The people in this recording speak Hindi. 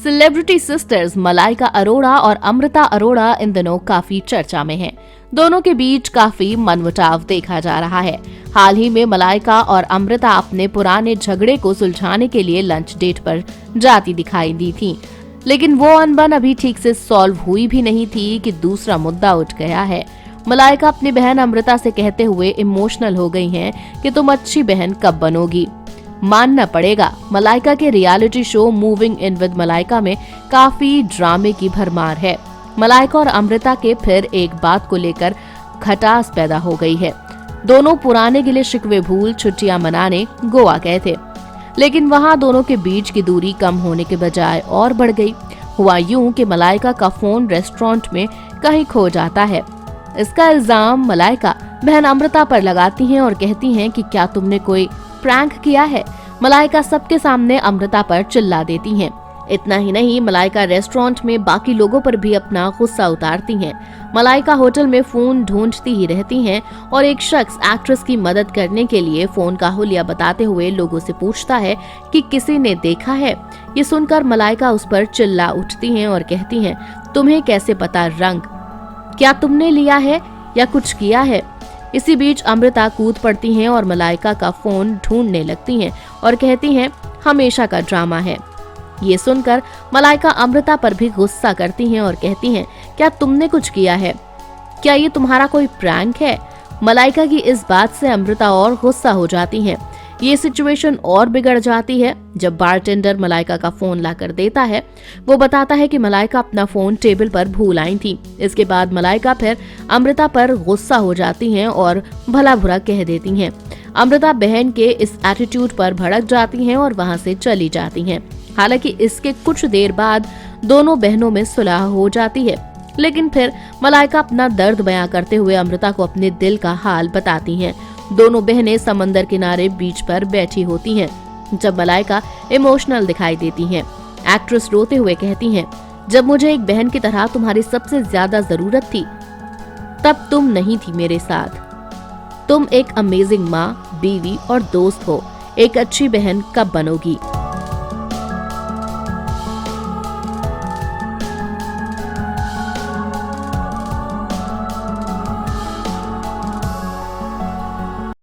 सेलिब्रिटी सिस्टर्स मलाइका अरोड़ा और अमृता अरोड़ा इन दिनों काफी चर्चा में हैं। दोनों के बीच काफी मनमुटाव देखा जा रहा है। हाल ही में मलाइका और अमृता अपने पुराने झगड़े को सुलझाने के लिए लंच डेट पर जाती दिखाई दी थी, लेकिन वो अनबन अभी ठीक से सॉल्व हुई भी नहीं थी कि दूसरा मुद्दा उठ गया है। मलाइका अपनी बहन अमृता से कहते हुए इमोशनल हो गई हैं कि तुम अच्छी बहन कब बनोगी। मानना पड़ेगा, मलाइका के reality show moving in with Malaika में काफी ड्रामे की भरमार है। मलाइका और अमृता के फिर एक बात को लेकर खटास पैदा हो गई है। दोनों पुराने गिले शिकवे भूल छुट्टियां मनाने गोवा गए थे, लेकिन वहां दोनों के बीच की दूरी कम होने के बजाय और बढ़ गई। हुआ यूं कि मलाइका का फोन रेस्टोरेंट में कहीं खो जाता है। इसका इल्जाम मलाइका बहन अमृता पर लगाती हैं और कहती हैं कि क्या तुमने कोई प्रैंक किया है। मलाइका सबके सामने अमृता पर चिल्ला देती हैं। इतना ही नहीं, मलाइका रेस्टोरेंट में बाकी लोगों पर भी अपना गुस्सा उतारती हैं। मलाइका होटल में फोन ढूंढती ही रहती हैं और एक शख्स एक्ट्रेस की मदद करने के लिए फोन का हुलिया बताते हुए लोगों से पूछता है कि किसी ने देखा है। ये सुनकर मलाइका उस पर चिल्ला उठती हैं और कहती हैं, तुम्हें कैसे पता रंग, क्या तुमने लिया है या कुछ किया है। इसी बीच अमृता कूद पड़ती हैं और मलाइका का फोन ढूंढने लगती हैं और कहती हैं हमेशा का ड्रामा है। ये सुनकर मलाइका अमृता पर भी गुस्सा करती हैं और कहती हैं क्या तुमने कुछ किया है, क्या ये तुम्हारा कोई प्रैंक है। मलाइका की इस बात से अमृता और गुस्सा हो जाती हैं। ये सिचुएशन और बिगड़ जाती है जब बारटेंडर मलाइका का फोन लाकर देता है। वो बताता है कि मलाइका अपना फोन टेबल पर भूल आई थी। इसके बाद मलाइका फिर अमृता पर गुस्सा हो जाती हैं और भला बुरा कह देती हैं। अमृता बहन के इस एटीट्यूड पर भड़क जाती हैं और वहां से चली जाती हैं। हालांकि इसके कुछ देर बाद दोनों बहनों में सुलह हो जाती है, लेकिन फिर मलाइका अपना दर्द बयां करते हुए अमृता को अपने दिल का हाल बताती हैं। दोनों बहनें समंदर किनारे बीच पर बैठी होती हैं जब मलाइका इमोशनल दिखाई देती हैं। एक्ट्रेस रोते हुए कहती हैं, जब मुझे एक बहन की तरह तुम्हारी सबसे ज्यादा जरूरत थी तब तुम नहीं थी मेरे साथ। तुम एक अमेजिंग माँ, बीवी और दोस्त हो। एक अच्छी बहन कब बनोगी।